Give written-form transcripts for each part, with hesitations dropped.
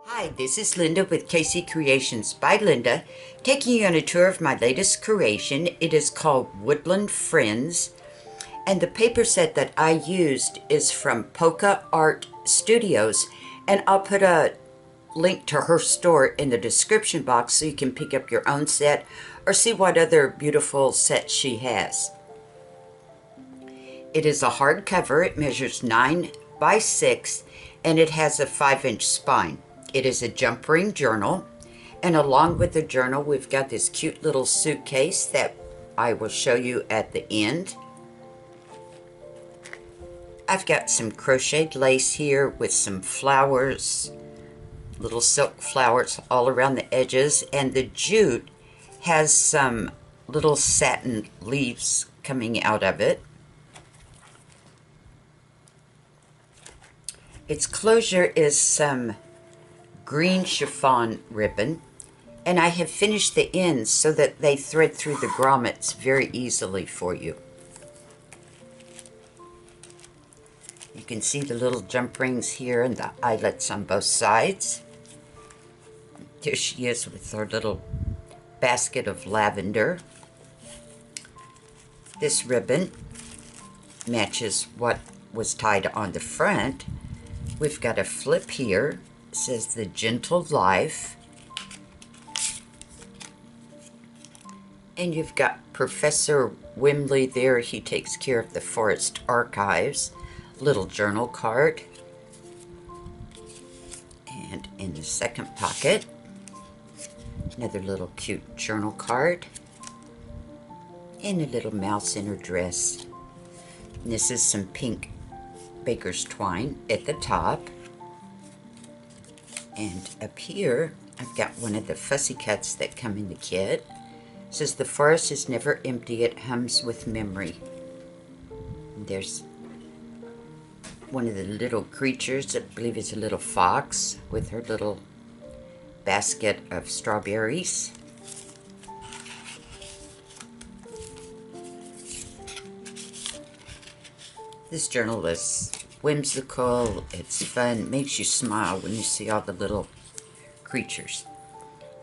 Hi, this is Linda with Casey Creations by Linda, taking you on a tour of my latest creation. It is called Woodland Friends, and the paper set that I used is from Polka Art Studios, and I'll put a link to her store in the description box so you can pick up your own set or see what other beautiful sets she has. It is a hardcover. It measures 9 by 6, and it has a 5-inch spine. It is a jump ring journal, and along with the journal, we've got this cute little suitcase that I will show you at the end. I've got some crocheted lace here with some flowers, little silk flowers all around the edges, and the jute has some little satin leaves coming out of it. Its closure is some green chiffon ribbon, and I have finished the ends so that they thread through the grommets very easily for you. You can see the little jump rings here and the eyelets on both sides. There she is with her little basket of lavender. This ribbon matches what was tied on the front. We've got a flip here. It says The Gentle Life. And you've got Professor Wimley there. He takes care of the forest archives. Little journal card. And in the second pocket, another little cute journal card. And a little mouse in her dress. And this is some pink baker's twine at the top. And up here, I've got one of the fussy cuts that come in the kit. It says, "The forest is never empty, it hums with memory." And there's one of the little creatures, I believe it's a little fox, with her little basket of strawberries. This journal is whimsical, it's fun, makes you smile when you see all the little creatures.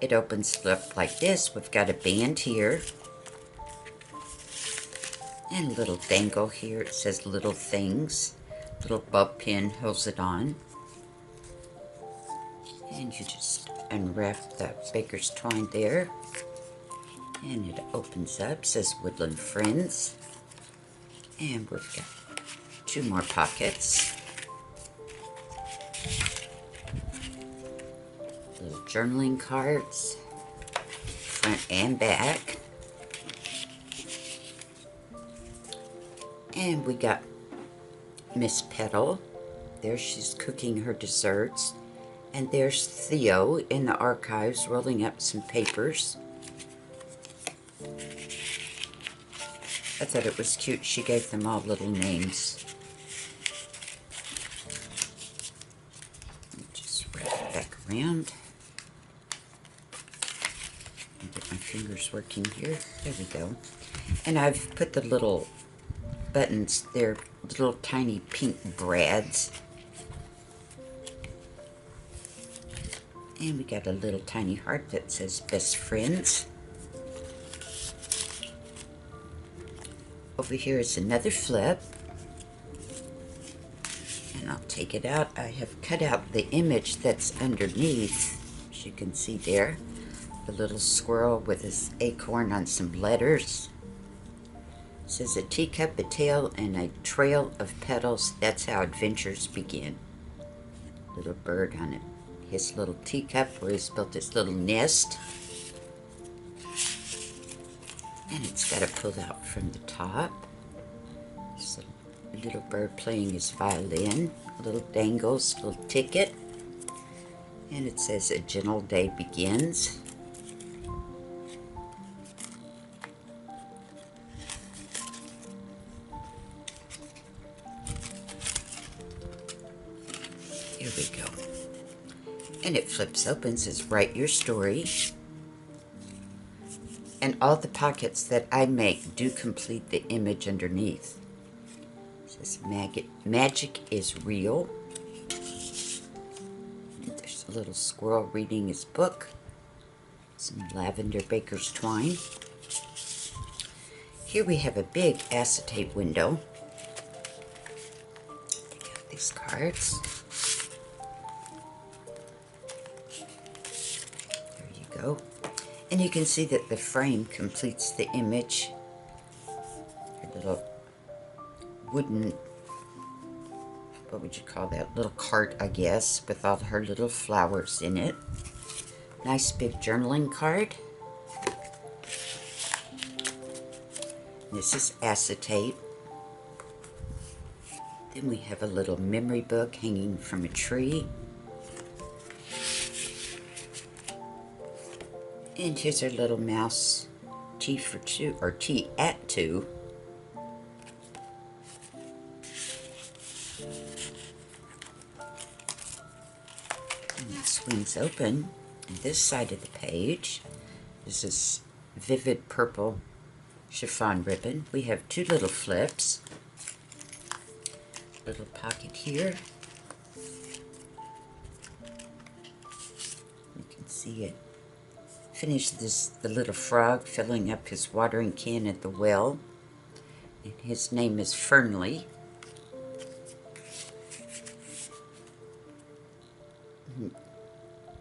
It opens up like this. We've got a band here. And a little dangle here. It says Little Things. Little bob pin holds it on. And you just unwrap the baker's twine there. And it opens up. It says Woodland Friends. And we've got 2 more pockets. Little journaling cards, front and back. And we got Miss Petal. There she's cooking her desserts. And there's Theo in the archives rolling up some papers. I thought it was cute. She gave them all little names. Just wrap it back around. And get my fingers working here. There we go. And I've put the little buttons, they're little tiny pink brads. And we got a little tiny heart that says Best Friends. Over here is another flip. And I'll take it out. I have cut out the image that's underneath, as you can see there. The little squirrel with his acorn on some letters. It says a teacup, a tail, and a trail of petals. That's how adventures begin. Little bird on it. His little teacup where he's built his little nest. And it's got a pull out from the top. So a little bird playing his violin. Little dangles, little ticket. And it says a gentle day begins. Here we go. And it flips open, says write your story. And all the pockets that I make do complete the image underneath. It says magic is real. And there's A little squirrel reading his book. Some lavender baker's twine. Here we have a big acetate window. Take out these cards. There you go. And you can see that the frame completes the image. A little wooden, what would you call that? Little cart, I guess, with all her little flowers in it. Nice big journaling card. This is acetate. Then we have a little memory book hanging from a tree. And here's our little mouse, T for 2, or T at 2. And it swings open. And this side of the page, this is vivid purple chiffon ribbon. We have 2 little flips. Little pocket here. You can see it. Finish this, the little frog filling up his watering can at the well. And his name is Fernley.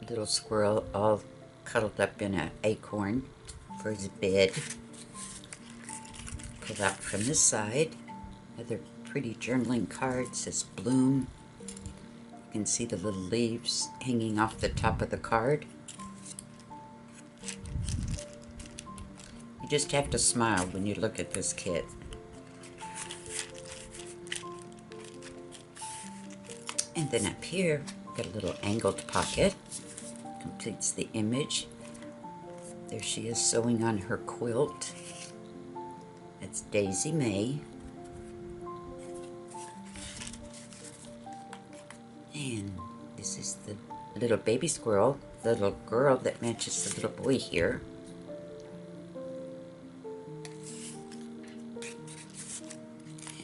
Little squirrel all cuddled up in an acorn for his bed. Pulled out from this side. Another pretty journaling card, says Bloom. You can see the little leaves hanging off the top of the card. You just have to smile when you look at this kit. And then up here, got a little angled pocket. Completes the image. There she is sewing on her quilt. That's Daisy May. And this is the little baby squirrel, the little girl that matches the little boy here.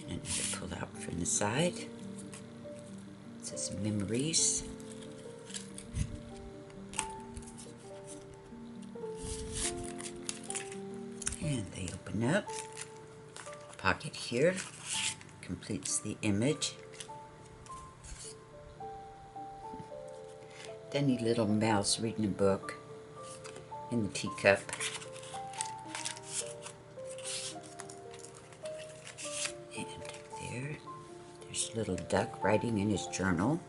And another pull out from the side. It says Memories. And they open up. Pocket here completes the image. Tiny little mouse reading a book in the teacup. And there's a little duck writing in his journal.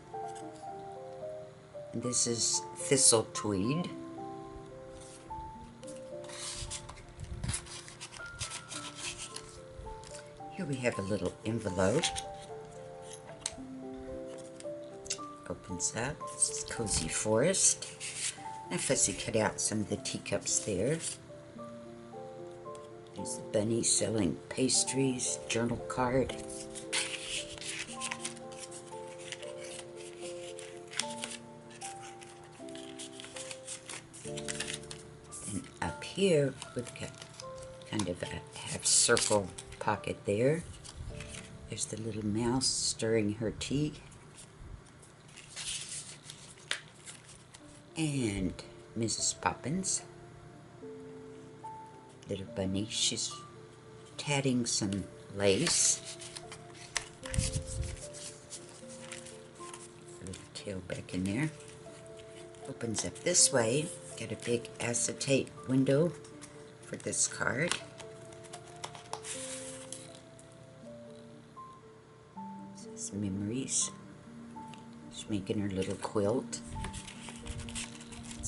And this is thistle tweed. Here we have a little envelope. Opens up. This is Cozy Forest. And Fussy cut out some of the teacups there. There's the bunny selling pastries, journal card. And up here, we've got kind of a half circle pocket there. There's the little mouse stirring her tea. And Mrs. Poppins, little bunny, she's tatting some lace. A little tail back in there. Opens up this way. Got a big acetate window for this card. This is Memories. She's making her little quilt.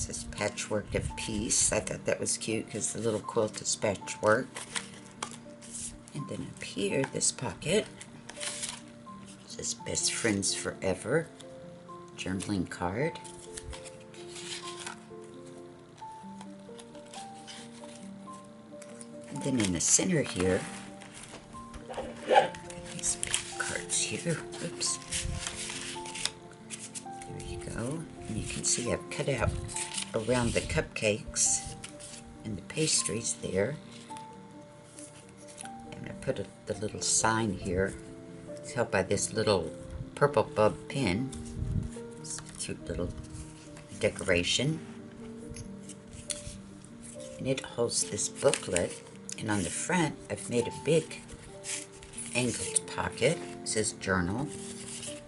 This patchwork of peace. I thought that was cute because the little quilt is patchwork. And then up here, this pocket says Best Friends Forever journaling card. And then in the center here, these big cards here. Oops. There you go. And you can see I've cut out around the cupcakes and the pastries there. And I put the little sign here. It's held by this little purple bub pen. It's a cute little decoration. And it holds this booklet, and on the front I've made a big angled pocket. It says journal,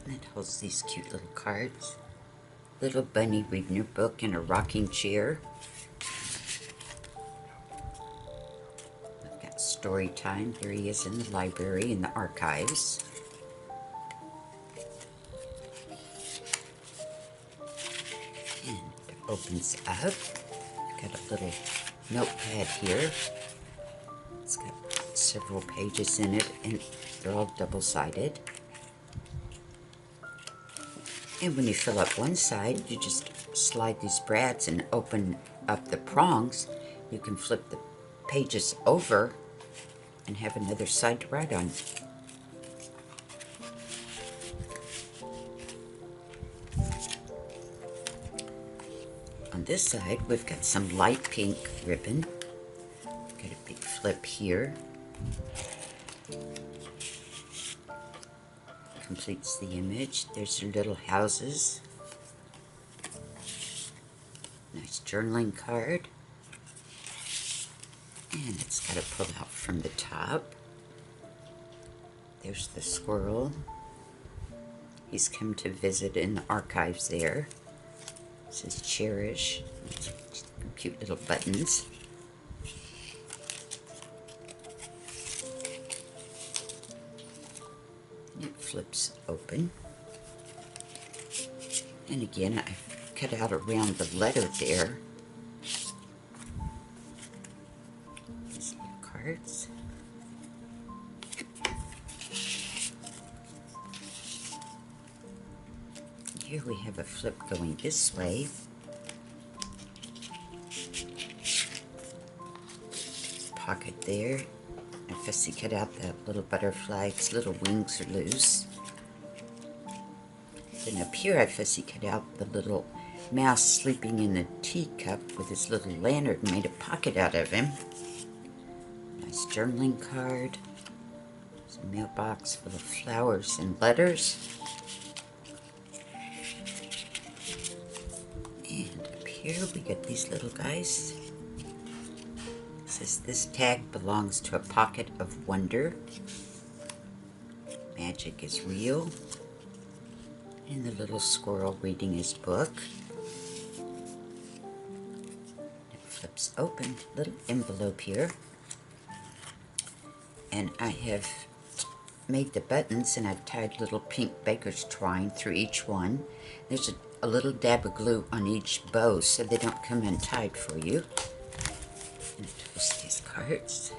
and it holds these cute little cards. Little bunny reading her book in a rocking chair. I've got story time. Here he is in the library, in the archives. And it opens up. I've got a little notepad here. It's got several pages in it, and they're all double-sided. And when you fill up one side, you just slide these brads and open up the prongs. You can flip the pages over and have another side to write on. On this side, we've got some light pink ribbon. Got a big flip here. Completes the image. There's your little houses. Nice journaling card. And it's got a pull out from the top. There's the squirrel. He's come to visit in the archives there. It says cherish. Cute little buttons. It flips open. And again, I've cut out around the letter there. These little cards. Here we have a flip going this way. Pocket there. I fussy cut out that little butterfly. Its little wings are loose. Then up here I fussy cut out the little mouse sleeping in a teacup with his little lantern, made a pocket out of him. Nice journaling card. There's a mailbox full of flowers and letters. And up here we get these little guys. It says this tag belongs to a pocket of wonder. Magic is real. And the little squirrel reading his book. It flips open, little envelope here. And I have made the buttons, and I've tied little pink baker's twine through each one. There's a little dab of glue on each bow so they don't come untied for you. And twist these cards.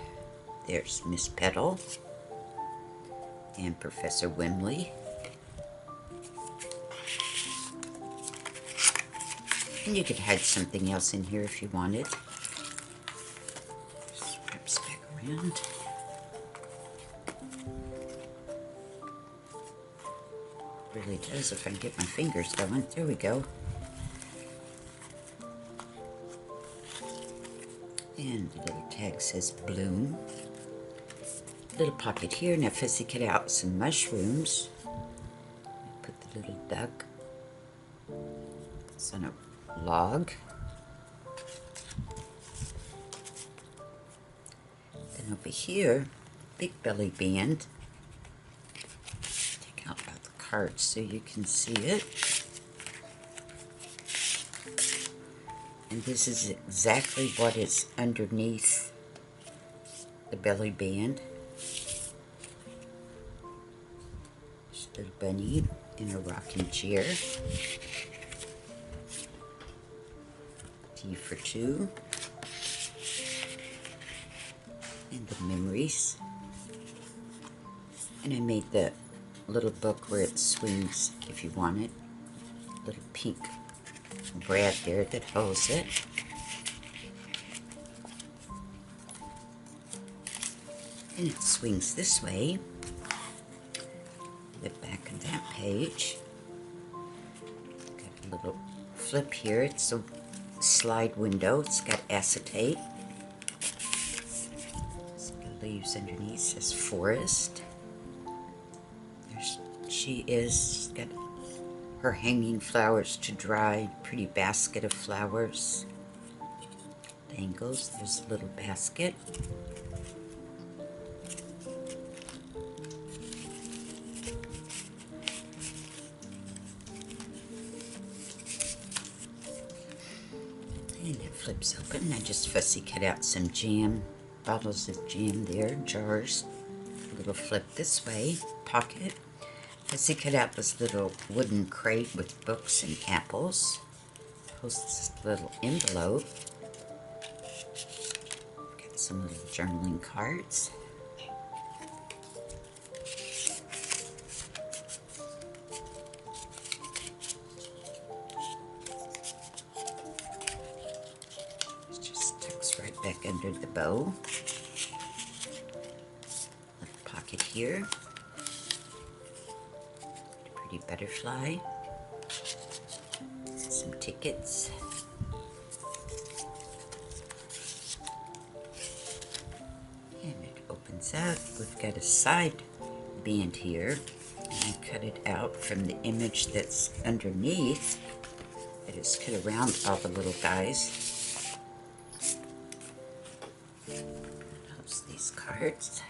There's Miss Petal and Professor Wimley. And you could hide something else in here if you wanted. Just wraps back around. Really does if I can get my fingers going. There we go. And the little tag says bloom. Little pocket here, and I fussy cut out some mushrooms. Put the little duck. It's on a log. Then over here, big belly band. Take out the cards so you can see it. And this is exactly what is underneath the belly band. There's a little bunny in a rocking chair. Tea for two. And the memories. And I made the little book where it swings if you want it. Little pink brad there that holds it. And it swings this way. The back of that page. Got a little flip here. It's a slide window. It's got acetate. The leaves underneath says forest. There she is. She's got her hanging flowers to dry. Pretty basket of flowers. Dangles. There's a little basket. And it flips open. I just fussy cut out some jam. Bottles of jam there. Jars. A little flip this way. Pocket. Fussy cut out this little wooden crate with books and apples. Post this little envelope. Got some little journaling cards. It just tucks right back under the bow. Little pocket here. Pretty butterfly. Some tickets. And it opens up. We've got a side band here. And I cut it out from the image that's underneath. It is cut around all the little guys. Helps these cards.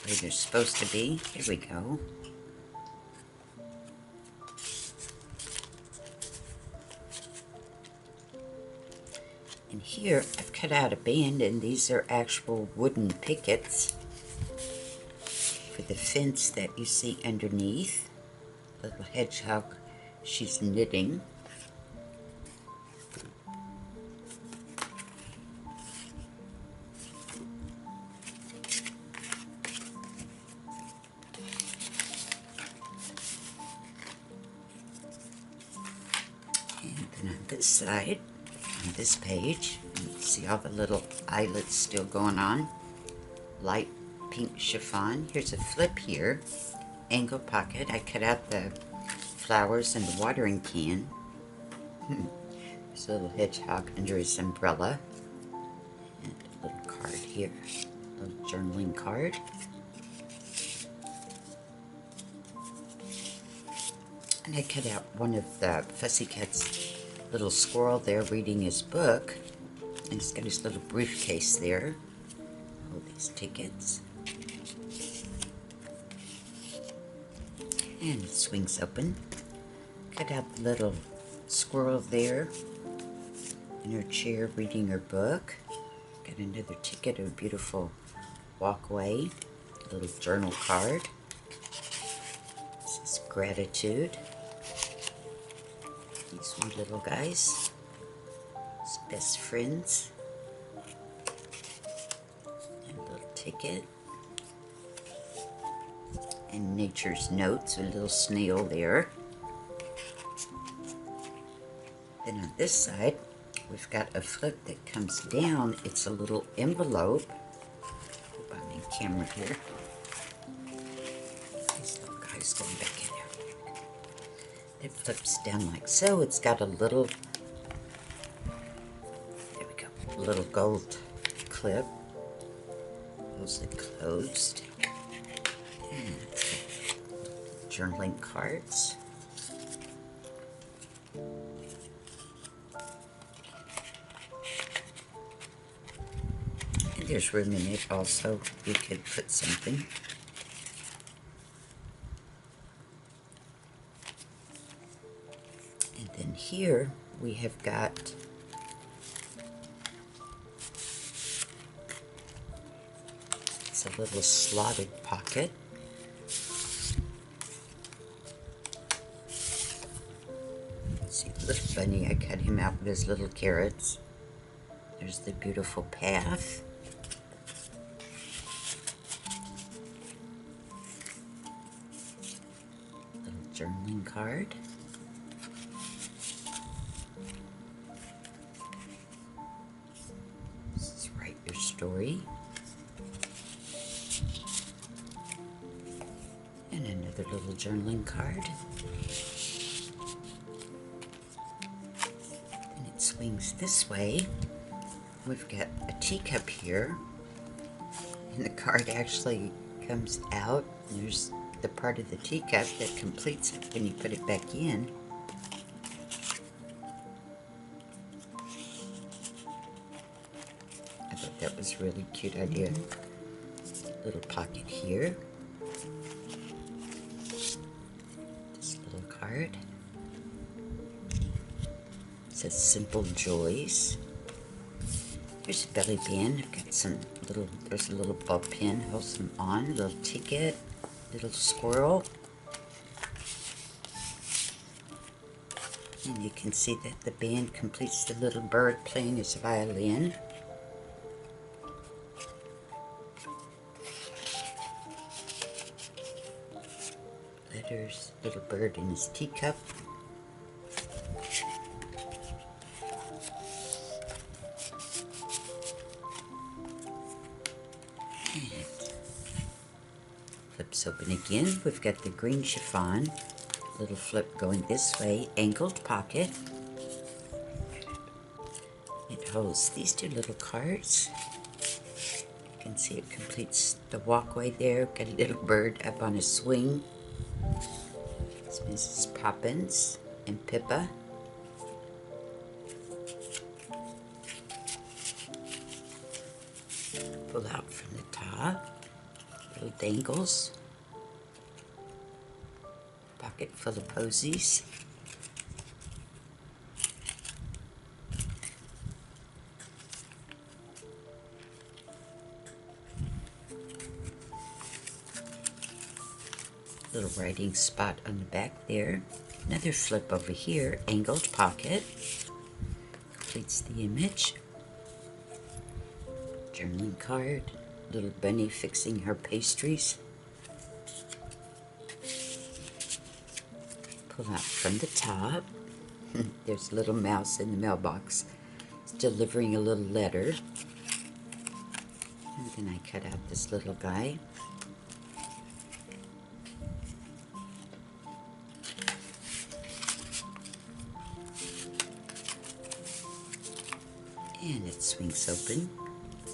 Where they're supposed to be. Here we go. And here I've cut out a band, and these are actual wooden pickets for the fence that you see underneath. Little hedgehog, she's knitting. And then on this side, on this page, you see all the little eyelets still going on. Light pink chiffon. Here's a flip here. Angle pocket. I cut out the flowers and the watering can. There's a little hedgehog under his umbrella. And a little card here. A little journaling card. And I cut out one of the Fussy Cat's little squirrel there reading his book. And he's got his little briefcase there. All these tickets. And it swings open. Cut out the little squirrel there in her chair reading her book. Got another ticket, a beautiful walkway. A little journal card. This is gratitude. These sweet little guys. It's best friends. And a little ticket. And nature's notes, a little snail there. Then on this side, we've got a flip that comes down. It's a little envelope. Hope I'm in camera here. These little guys going back in there. It flips down like so. It's got a little, there we go, a little gold clip. Those are closed. And journaling cards. And there's room in it also. You could put something. And then here we have got it's a little slotted pocket. See, little bunny, I cut him out with his little carrots. There's the beautiful path. Little journaling card. This is write your story. And another little journaling card. Swings this way, we've got a teacup here, and the card actually comes out. There's the part of the teacup that completes it when you put it back in. I thought that was a really cute idea. Little pocket here. This little card. It says Simple Joys. Here's a belly band. I've got some little, there's a little ball pin, holds them on, little ticket, little squirrel. And you can see that the band completes the little bird playing his violin. Letters, little bird in his teacup. And flips open again. We've got the green chiffon. Little flip going this way. Angled pocket. It holds these two little cards. You can see it completes the walkway there. Got a little bird up on a swing. It's Mrs. Poppins and Pippa. Pull out from the top. Little dangles. Pocket full of posies. Little writing spot on the back there. Another flip over here, angled pocket. Completes the image. Journaling card. Little bunny fixing her pastries. Pull out from the top. There's a little mouse in the mailbox. It's delivering a little letter. And then I cut out this little guy. And it swings open.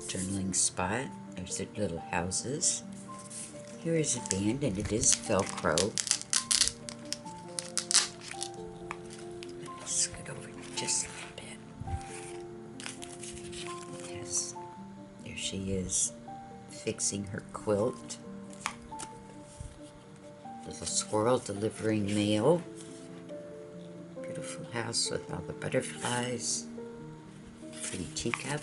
Journaling spot. There's the little houses. Here is a band, and it is Velcro. Let me scoot over just a bit. Yes, there she is, fixing her quilt. Little squirrel delivering mail. Beautiful house with all the butterflies. Pretty teacup.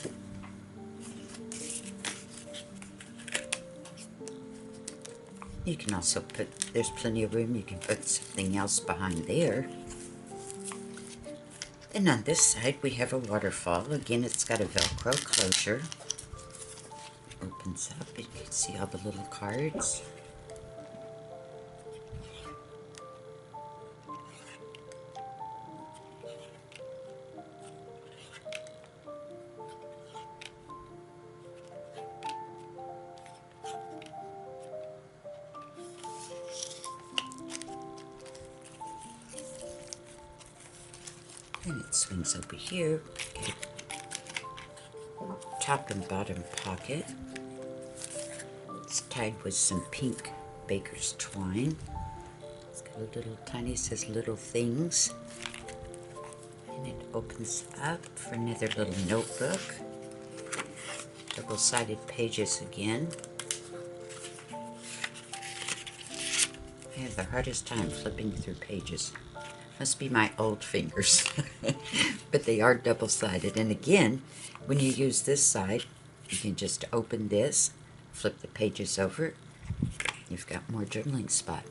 You can also put, there's plenty of room, you can put something else behind there. And on this side we have a waterfall. Again, it's got a Velcro closure. Opens up, and you can see all the little cards. And it swings over here. Okay. Top and bottom pocket. It's tied with some pink baker's twine. It's got a little tiny, says little things. And it opens up for another little notebook. Double-sided pages again. I have the hardest time flipping through pages. Must be my old fingers. But they are double-sided. And again, when you use this side, you can just open this, flip the pages over. You've got more journaling spot.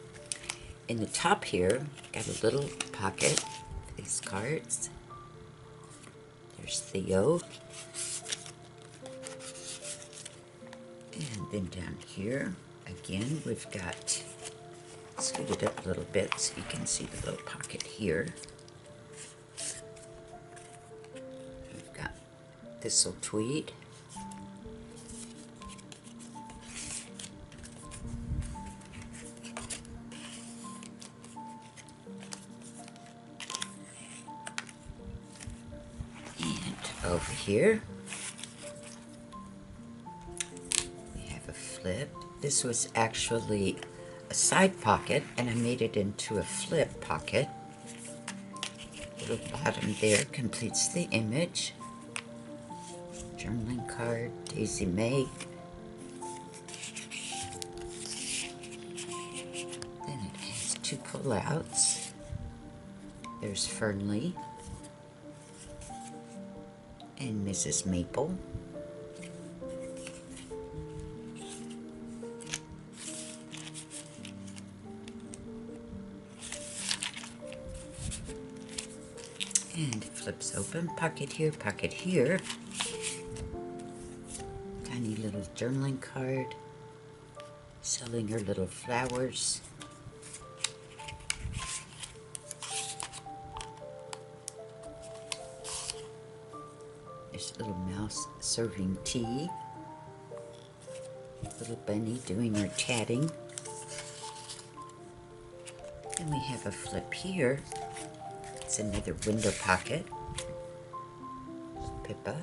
In the top here, got a little pocket for these cards. There's Theo. And then down here, again, we've got, scoot it up a little bit so you can see the little pocket here. We've got thistle tweed. And Over here, we have a flip. This was actually a side pocket, and I made it into a flip pocket. Little bottom there completes the image. Journaling card, Daisy Meg. Then it has two pullouts. There's Fernley and Mrs. Maple. And it flips open, pocket here, tiny little journaling card, selling her little flowers. There's a little mouse serving tea, little bunny doing her chatting. And we have a flip here. It's another window pocket. Pippa.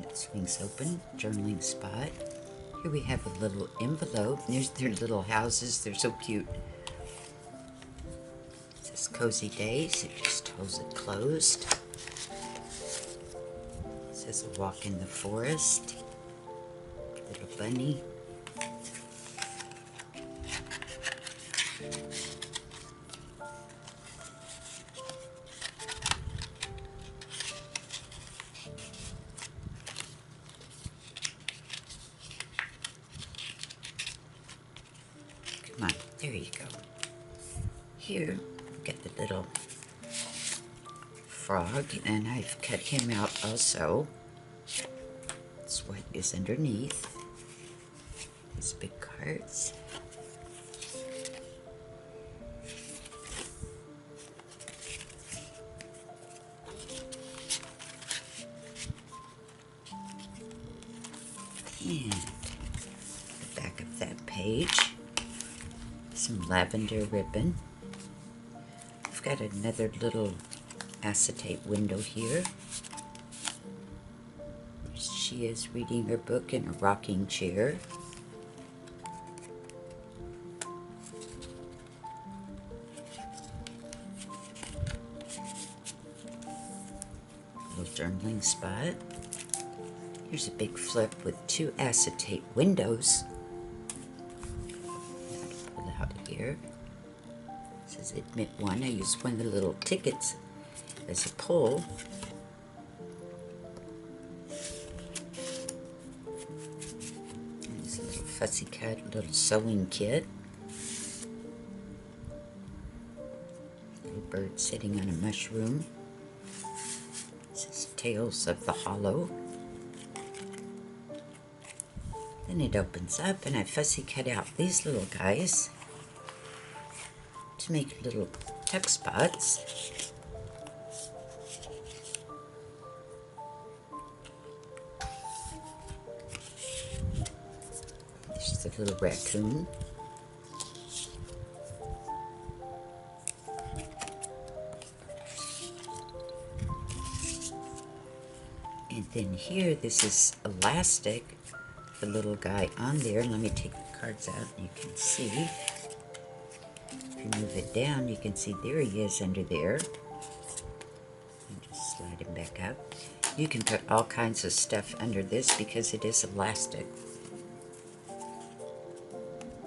It swings open, journaling spot. Here we have a little envelope. There's their little houses. They're so cute. It says Cozy Days. It just holds it closed. It says a walk in the forest. Little bunny. Come on, there you go. Here, we've got the little frog, and I've cut him out also. That's what is underneath. These big cards. And the back of that page, some lavender ribbon. I've got another little acetate window here. She is reading her book in a rocking chair. Little journaling spot. Here's a big flip with two acetate windows. Pull out here. It says admit one. I used one of the little tickets as a pull. There's a little fussy cut, little sewing kit. Little bird sitting on a mushroom. It says Tales of the Hollow. Then it opens up, and I fussy cut out these little guys to make little tuck spots. This is a little raccoon. And then here, this is elastic. The little guy on there. Let me take the cards out and you can see. If you move it down, you can see there he is under there. And just slide him back up. You can put all kinds of stuff under this because it is elastic.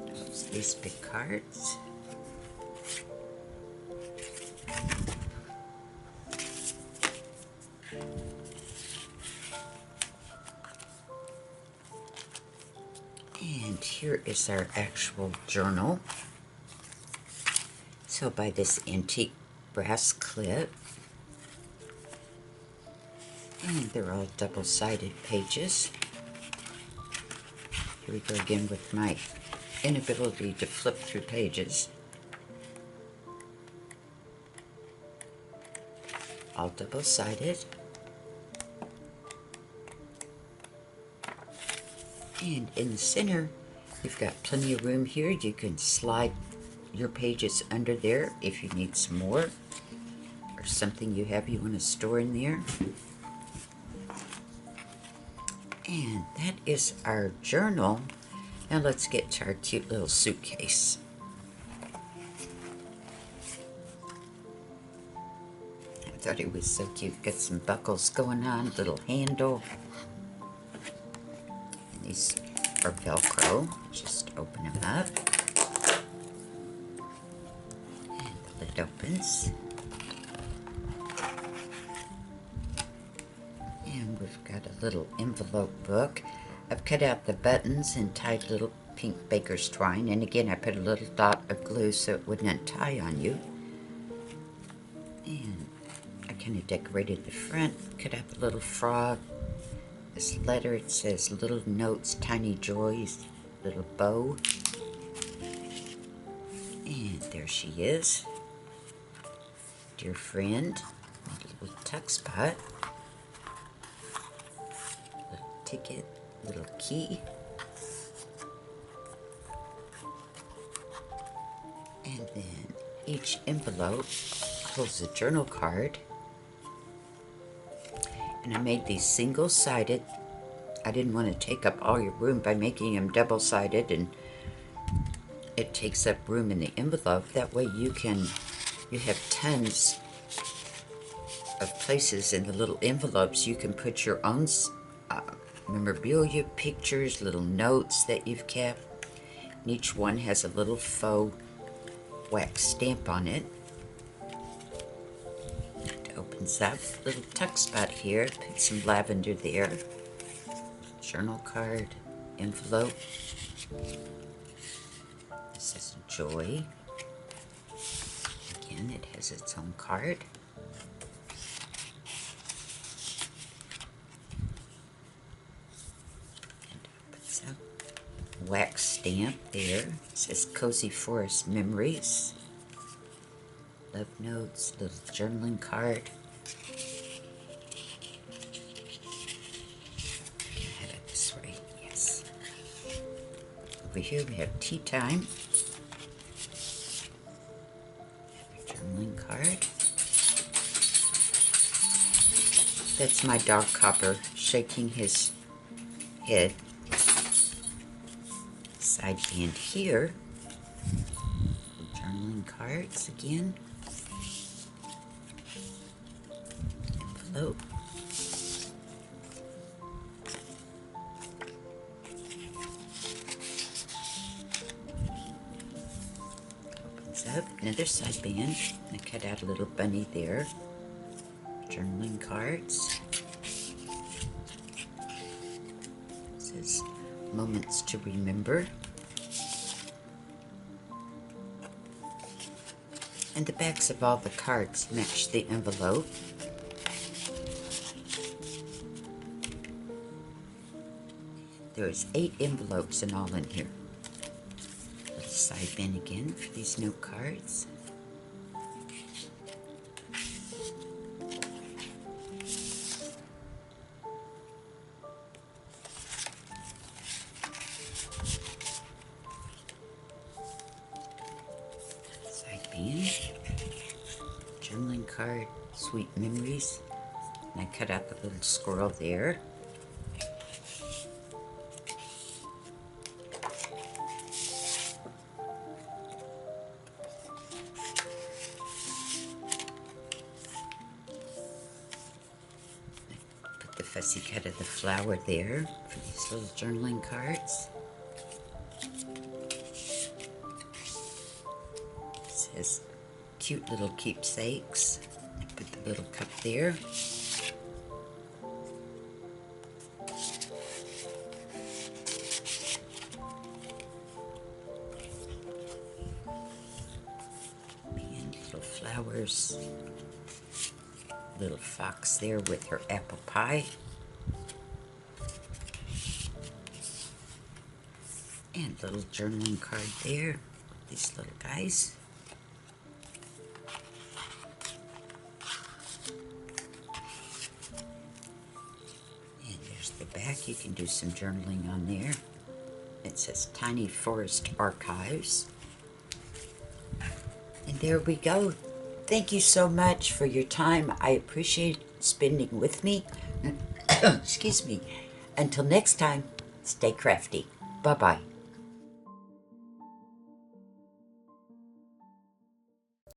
Those these big cards. And here is our actual journal. So by this antique brass clip. And they're all double-sided pages. Here we go again with my inability to flip through pages. All double-sided. And in the center, you've got plenty of room here. You can slide your pages under there if you need some more, or something you have you want to store in there. And that is our journal. Now let's get to our cute little suitcase. I thought it was so cute. Got some buckles going on, little handle. And these are Velcro. Just open them up. And the lid opens. And we've got a little envelope book. I've cut out the buttons and tied little pink baker's twine. And again, I put a little dot of glue so it wouldn't untie on you. And I kind of decorated the front, cut out the little frog. This letter, it says little notes, tiny joys, little bow. And there she is. Dear friend, a little tuck spot. Little ticket, little key. And then each envelope holds a journal card. And I made these single-sided. I didn't want to take up all your room by making them double-sided, and it takes up room in the envelope. That way you have tons of places in the little envelopes. You can put your own memorabilia, pictures, little notes that you've kept. And each one has a little faux wax stamp on it. Opens up, little tuck spot here, put some lavender there, journal card, envelope, this is joy, again it has its own card, and opens up, wax stamp there, it says Cozy Forest Memories, love notes, little journaling card. Head it this way, yes. Over here we have tea time. Have a journaling card. That's my dog Copper shaking his head. Side band here. Journaling cards again. Envelope. Opens up. Another side band. I cut out a little bunny there. Journaling cards. It says moments to remember. And the backs of all the cards match the envelope. There's 8 envelopes in all in here. Little side bin again for these note cards. Side bin. Journaling card, sweet memories. And I cut out the little squirrel there. Fussy cut of the flower there for these little journaling cards. It says cute little keepsakes. I put the little cup there. And little flowers. Little fox there with her apple pie. And little journaling card there. These little guys. And there's the back. You can do some journaling on there. It says Tiny Forest Archives. there we go. Thank you so much for your time. I appreciate spending with me. Excuse me. Until next time, stay crafty. Bye-bye.